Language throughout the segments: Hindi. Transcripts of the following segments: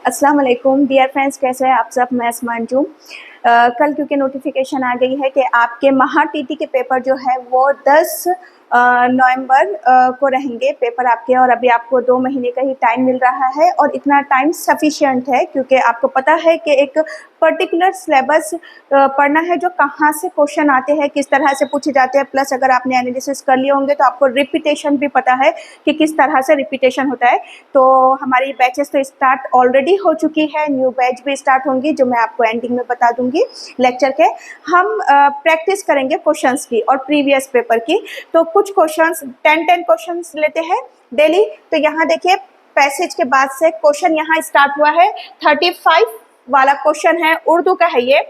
अस्सलाम वालेकुम डियर फ्रेंड्स, कैसे हैं आप सब। मैं अस्मा अंजुम। कल क्योंकि नोटिफिकेशन आ गई है कि आपके महा टीटी के पेपर जो है वो 10 नवंबर को रहेंगे पेपर आपके, और अभी आपको 2 महीने का ही टाइम मिल रहा है और इतना टाइम सफिशिएंट है क्योंकि आपको पता है कि एक पर्टिकुलर सिलेबस पढ़ना है जो कहाँ से क्वेश्चन आते हैं, किस तरह से पूछे जाते हैं, प्लस अगर आपने एनालिसिस कर लिए होंगे तो आपको रिपीटेशन भी पता है कि किस तरह से रिपीटेशन होता है। तो हमारी बैचेस तो स्टार्ट ऑलरेडी हो चुकी है, न्यू बैच भी स्टार्ट होंगी जो मैं आपको एंडिंग में बता दूंगी लेक्चर के। हम प्रैक्टिस करेंगे क्वेश्चंस की और प्रीवियस पेपर की। तो कुछ क्वेश्चंस 10 क्वेश्चंस लेते हैं डेली। तो यहाँ देखिए पैसेज के बाद से क्वेश्चन यहाँ स्टार्ट हुआ है। 35 वाला क्वेश्चन है, उर्दू का है ये,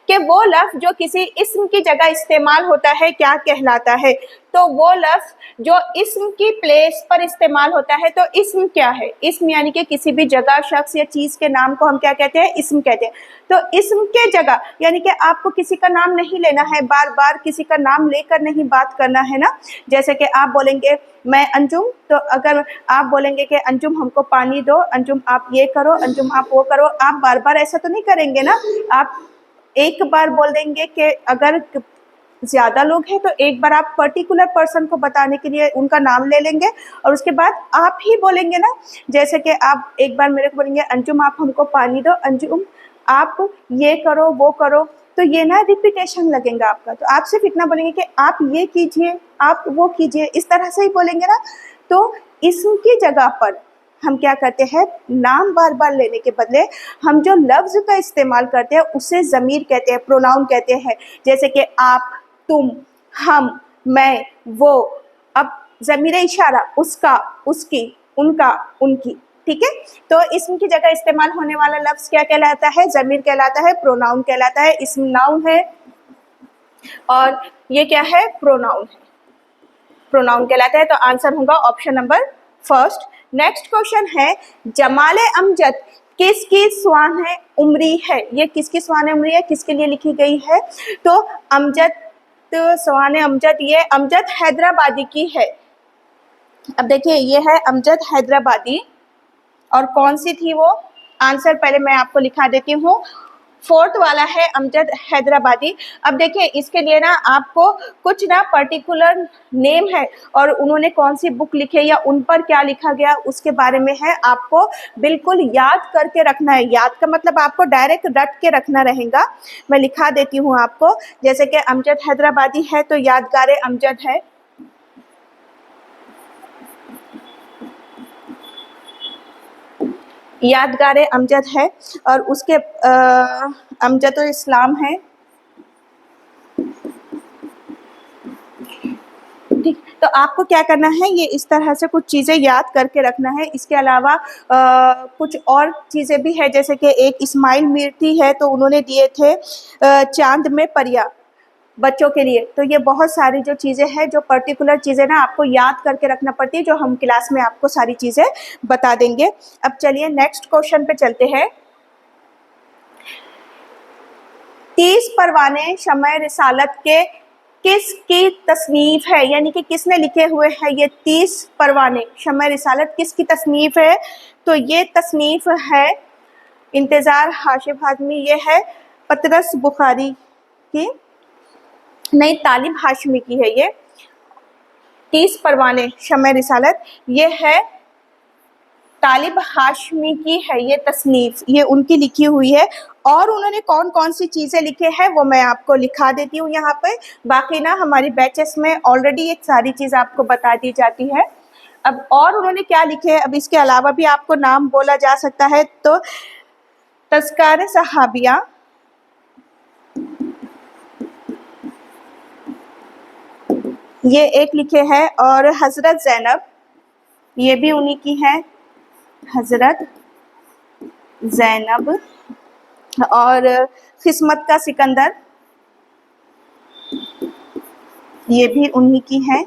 कि वो लफ्ज जो किसी इस्म की जगह इस्तेमाल होता है क्या कहलाता है। तो वो लफ्ज जो इस्म की प्लेस पर इस्तेमाल होता है तो इस्म क्या है। इस्म यानी कि किसी भी जगह, शख्स या चीज के नाम को हम क्या कहते हैं, इस्म कहते हैं। तो इस्म के जगह यानी कि आपको किसी का नाम नहीं लेना है, बार बार किसी का नाम लेकर नहीं बात करना है ना। जैसे कि आप बोलेंगे मैं अंजुम, तो अगर आप बोलेंगे कि अंजुम हमको पानी दो, अंजुम आप ये करो, अंजुम आप वो करो, आप बार बार ऐसा तो नहीं करेंगे ना। आप एक बार बोल देंगे कि अगर ज्यादा लोग हैं तो एक बार आप पर्टिकुलर पर्सन को बताने के लिए उनका नाम ले लेंगे और उसके बाद आप ही बोलेंगे ना। जैसे कि आप एक बार मेरे को बोलेंगे अंजुम आप हमको पानी दो, अंजुम आप ये करो वो करो, तो ये ना रिपीटेशन लगेगा आपका। तो आप सिर्फ इतना बोलेंगे कि आप ये कीजिए, आप वो कीजिए, इस तरह से ही बोलेंगे ना। तो इसम की जगह पर हम क्या करते हैं, नाम बार बार लेने के बदले हम जो लफ्ज का इस्तेमाल करते हैं उसे ज़मीर कहते हैं, प्रोनाउन कहते हैं। जैसे कि आप, तुम, हम, मैं, वो। अब ज़मीर इशारा उसका, उसकी, उनका, उनकी, ठीक है। तो इसम की जगह इस्तेमाल होने वाला लफ्ज क्या कहलाता है, ज़मीर कहलाता है, प्रोनाउन कहलाता है। इसम नाउन है और ये क्या है, प्रोनाउन है, प्रोनाउन कहलाता है। तो आंसर होगा option number first. Next question है, जमाले अमजद किसकी स्वान है उमरी है। ये किसकी स्वान उमरी है, किसके लिए लिखी गई है। तो अमजद, तो स्वान अमजद ये अमजद हैदराबादी की है। अब देखिए ये है अमजद हैदराबादी, और कौन सी थी वो, आंसर पहले मैं आपको लिखा देती हूँ। फोर्थ वाला है अमजद हैदराबादी। अब देखिए इसके लिए ना आपको कुछ ना पर्टिकुलर नेम है और उन्होंने कौन सी बुक लिखी है या उन पर क्या लिखा गया उसके बारे में है, आपको बिल्कुल याद करके रखना है। याद का मतलब आपको डायरेक्ट रट के रखना रहेगा। मैं लिखा देती हूँ आपको। जैसे कि अमजद हैदराबादी है तो यादगार अमजद है, यादगार अमजद है, और उसके अमजद इस्लाम है, ठीक। तो आपको क्या करना है, ये इस तरह से कुछ चीज़ें याद करके रखना है। इसके अलावा कुछ और चीज़ें भी है, जैसे कि एक इस्माइल मीरती है तो उन्होंने दिए थे चांद में परिया बच्चों के लिए। तो ये बहुत सारी जो चीज़ें हैं, जो पर्टिकुलर चीज़ें ना आपको याद करके रखना पड़ती है, जो हम क्लास में आपको सारी चीज़ें बता देंगे। अब चलिए नेक्स्ट क्वेश्चन पे चलते हैं। 30 परवाने शमए रिसालत के किसकी तसनीफ है, यानी कि किसने लिखे हुए हैं ये 30 परवाने शमए रिसालत किसकी तसनीफ है। तो ये तसनीफ है इंतज़ार हाशिम हाजमी, ये है पतरस बुखारी की, नहीं तालिब हाशमी की है ये। 30 परवाने शमए रिसालत ये है तालिब हाशमी की है ये तसनीफ, ये उनकी लिखी हुई है। और उन्होंने कौन कौन सी चीज़ें लिखे हैं वो मैं आपको लिखा देती हूँ यहाँ पे। बाकी ना हमारी बैचेस में ऑलरेडी ये सारी चीज़ आपको बता दी जाती है। अब और उन्होंने क्या लिखे है, अब इसके अलावा भी आपको नाम बोला जा सकता है। तो तज़किरे सहाबिया, ये एक लिखे हैं, और हज़रत ज़ैनब, ये भी उन्हीं की है, हज़रत ज़ैनब। और किस्मत का सिकंदर, ये भी उन्हीं की है।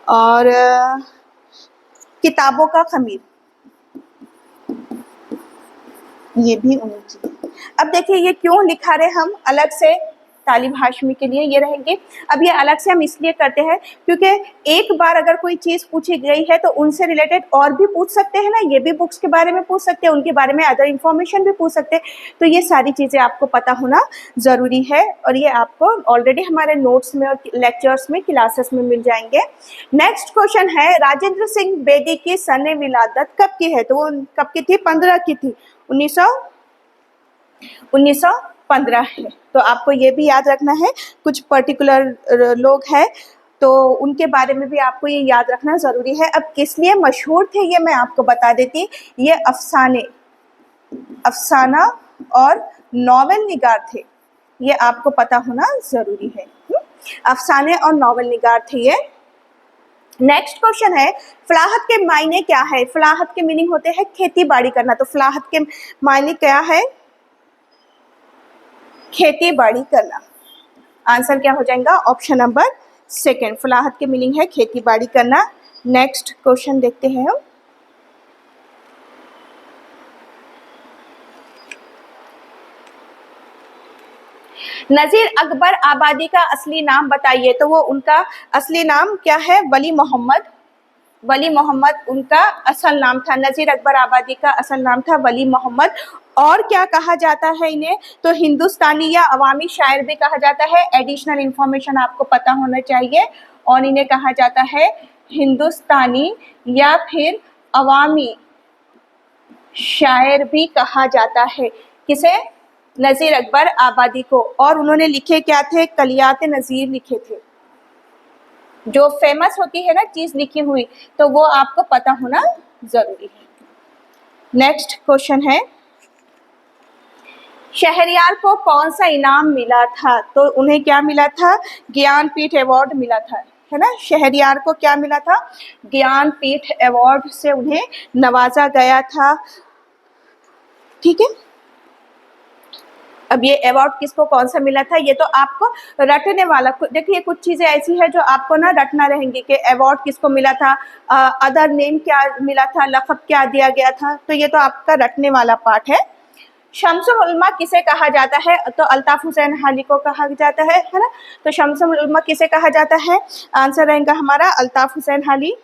और किताबों का खमीर, ये भी उन्हीं की है। अब देखिए ये क्यों लिखा रहे हम अलग से, तालिब हाशमी के लिए ये रहेंगे। अब ये अलग से हम इसलिए करते हैं क्योंकि एक बार अगर कोई चीज़ पूछी गई है तो उनसे रिलेटेड और भी पूछ सकते हैं ना, ये भी बुक्स के बारे में पूछ सकते हैं, उनके बारे में अदर इन्फॉर्मेशन भी पूछ सकते हैं। तो ये सारी चीज़ें आपको पता होना ज़रूरी है और ये आपको ऑलरेडी हमारे नोट्स में और लेक्चर्स में, क्लासेस में मिल जाएंगे। नेक्स्ट क्वेश्चन है, राजेंद्र सिंह बेदी की सन विलादत कब की है? तो वो कब की थी? 15 की थी, 1915 है। तो आपको ये भी याद रखना है, कुछ पर्टिकुलर लोग हैं तो उनके बारे में भी आपको ये याद रखना ज़रूरी है। अब किस लिए मशहूर थे ये मैं आपको बता देती। ये अफसाना और नॉवेल निगार थे, ये आपको पता होना ज़रूरी है। अफसाने और नॉवेल निगार थे ये। नेक्स्ट क्वेश्चन है, फलाहत के मायने क्या है? फलाहत के मीनिंग होते हैं खेती बाड़ी करना। तो फलाहत के मायने क्या है? खेती बाड़ी करना। आंसर क्या हो जाएगा? ऑप्शन नंबर सेकेंड, फलाहत के मीनिंग है खेती बाड़ी करना। नेक्स्ट क्वेश्चन देखते हैं हम। नज़ीर अकबर आबादी का असली नाम बताइए। तो वो उनका असली नाम क्या है? वली मोहम्मद उनका असल नाम था। नज़ीर अकबर आबादी का असल नाम था वली मोहम्मद। और क्या कहा जाता है इन्हें? तो हिंदुस्तानी या अवामी शायर भी कहा जाता है। एडिशनल इंफॉर्मेशन आपको पता होना चाहिए। और इन्हें कहा जाता है हिंदुस्तानी या फिर अवामी शायर भी कहा जाता है। किसे? नज़ीर अकबर आबादी को। और उन्होंने लिखे क्या थे? कलियात नज़ीर लिखे थे। जो फेमस होती है ना चीज लिखी हुई, तो वो आपको पता होना जरूरी है। नेक्स्ट क्वेश्चन है, शहरयार को कौन सा इनाम मिला था? तो उन्हें क्या मिला था? ज्ञानपीठ अवार्ड मिला था, है ना। शहरयार को क्या मिला था? ज्ञानपीठ अवार्ड से उन्हें नवाजा गया था। ठीक है, अब ये अवार्ड किसको कौन सा मिला था ये तो आपको रटने वाला, देखिए कुछ चीजें ऐसी है जो आपको ना रटना रहेंगी कि अवार्ड किसको मिला था, अदर नेम क्या मिला था, लक़ब क्या दिया गया था, तो ये तो आपका रटने वाला पार्ट है। शम्सुल उलमा किसे कहा जाता है? तो अल्ताफ हुसैन हाली को कहा जाता है ना। तो शम्सुल उलमा किसे कहा जाता है? आंसर रहेगा हमारा अल्ताफ हुसैन हाली।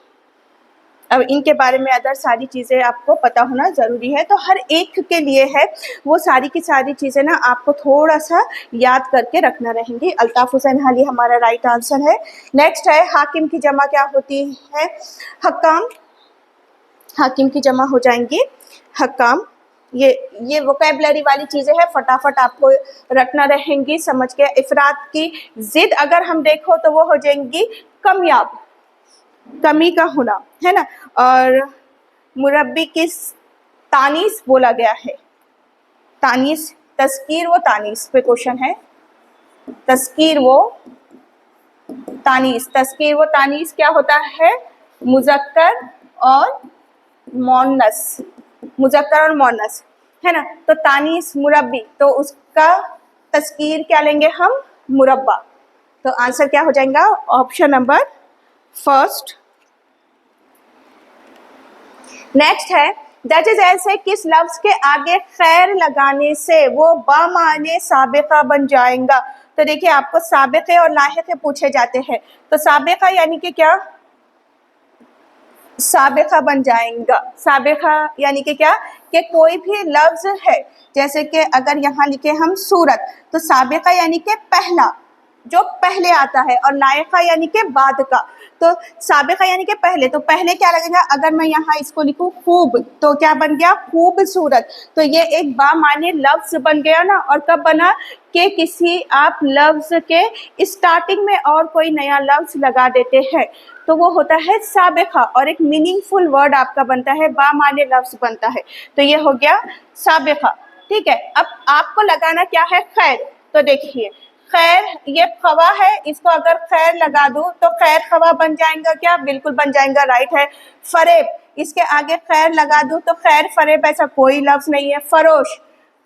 अब इनके बारे में अदर सारी चीज़ें आपको पता होना ज़रूरी है। तो हर एक के लिए है वो सारी की सारी चीज़ें ना आपको थोड़ा सा याद करके रखना रहेंगी। अल्ताफ हुसैन हाली हमारा राइट आंसर है। नेक्स्ट है, हाकिम की जमा क्या होती है? हक्काम। हाकिम की जमा हो जाएंगी हक्काम। ये वोकैबुलरी वाली चीज़ें हैं, फटाफट आपको रटना रहेंगी समझ के। इफरात की जिद अगर हम देखो तो वो हो जाएंगी कमियाब, कमी का होना, है ना। और मुरब्बी किस तानीस बोला गया है? तानीस, तस्कीर व तानीस पे क्वेश्चन है। तस्कीर व तानीस, तस्कीर व तानीस क्या होता है? मुज़क्कर और मोन्नस, मुज़क्कर और मोन्नस, है ना। तो तानीस मुरब्बी, तो उसका तस्कीर क्या लेंगे हम? मुरब्बा। तो आंसर क्या हो जाएगा? Option number first. नेक्स्ट है, जजेज ऐसे किस लफ्ज के आगे खैर लगाने से वो बामाने साबिका बन जाएगा? तो देखिए आपको साबिक़े और लाहिक़े पूछे जाते हैं। तो साबिका यानी कि क्या? साबिका बन जाएगा। साबिका यानी कि क्या? कि कोई भी लफ्ज है, जैसे कि अगर यहाँ लिखे हम सूरत, तो साबिका यानी कि पहला, जो पहले आता है, और लायका यानी कि बाद का। तो साबिका यानी कि पहले, तो पहले क्या लगेगा? अगर मैं यहाँ इसको लिखूँ खूब, तो क्या बन गया? खूबसूरत। तो ये एक बामाने लफ्ज बन गया ना। और कब बना? कि किसी आप लफ्ज के स्टार्टिंग में और कोई नया लफ्ज लगा देते हैं तो वो होता है साबिका, और एक मीनिंगफुल वर्ड आपका बनता है, बामाने लफ्ज बनता है। तो ये हो गया साबिका। ठीक है, अब आपको लगाना क्या है? खैर। तो देखिए खैर, ये खवा है, इसको अगर खैर लगा दूं तो खैर खवा बन जाएगा क्या? बिल्कुल बन जाएगा, राइट है। फरेब, इसके आगे खैर लगा दूं तो खैर फरेब ऐसा कोई लफ्ज नहीं है। फरोश,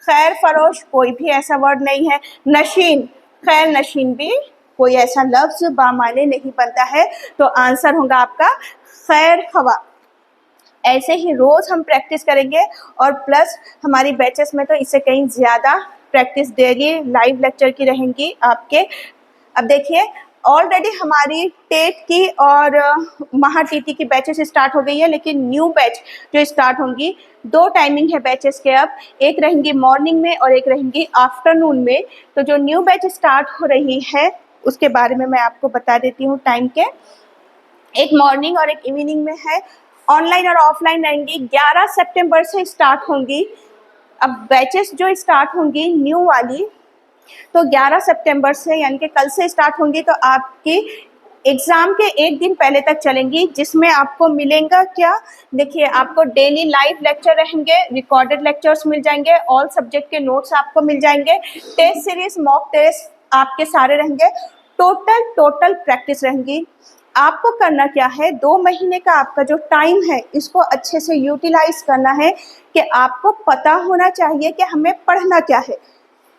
खैर फरोश कोई भी ऐसा वर्ड नहीं है। नशीन, खैर नशीन भी कोई ऐसा लफ्ज बामाने नहीं बनता है। तो आंसर होगा आपका खैर खवा। ऐसे ही रोज़ हम प्रैक्टिस करेंगे और प्लस हमारी बैचेस में तो इससे कहीं ज़्यादा प्रैक्टिस डेली लाइव लेक्चर की रहेंगी आपके। अब देखिए ऑलरेडी हमारी टेट की और महा टीटी की बैचेस स्टार्ट हो गई है, लेकिन न्यू बैच जो स्टार्ट होंगी, 2 टाइमिंग है बैचेस के अब, एक रहेंगी मॉर्निंग में और एक रहेंगी आफ्टरनून में। तो जो न्यू बैच स्टार्ट हो रही है उसके बारे में मैं आपको बता देती हूँ टाइम के। एक मॉर्निंग और एक इवनिंग में है। ऑनलाइन और ऑफलाइन रहेंगी, 11 सितंबर से स्टार्ट होंगी। अब बैचेस जो स्टार्ट होंगी न्यू वाली तो 11 सितंबर से यानी कि कल से स्टार्ट होंगी, तो आपकी एग्ज़ाम के एक दिन पहले तक चलेंगी, जिसमें आपको मिलेगा क्या, देखिए आपको डेली लाइव लेक्चर रहेंगे, रिकॉर्डेड लेक्चर्स मिल जाएंगे, ऑल सब्जेक्ट के नोट्स आपको मिल जाएंगे, टेस्ट सीरीज मॉक टेस्ट आपके सारे रहेंगे, टोटल प्रैक्टिस रहेंगी। आपको करना क्या है, 2 महीने का आपका जो टाइम है इसको अच्छे से यूटिलाइज करना है कि आपको पता होना चाहिए कि हमें पढ़ना क्या है,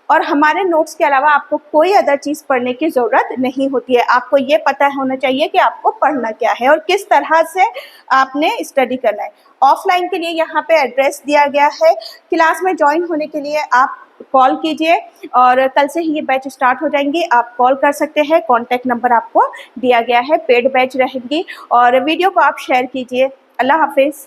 और हमारे नोट्स के अलावा आपको कोई अदर चीज़ पढ़ने की ज़रूरत नहीं होती है। आपको ये पता होना चाहिए कि आपको पढ़ना क्या है और किस तरह से आपने स्टडी करना है। ऑफलाइन के लिए यहाँ पे एड्रेस दिया गया है। क्लास में ज्वाइन होने के लिए आप कॉल कीजिए और कल से ही ये बैच स्टार्ट हो जाएंगी। आप कॉल कर सकते हैं, कॉन्टैक्ट नंबर आपको दिया गया है। पेड बैच रहेंगी और वीडियो को आप शेयर कीजिए। अल्लाह हाफिज़।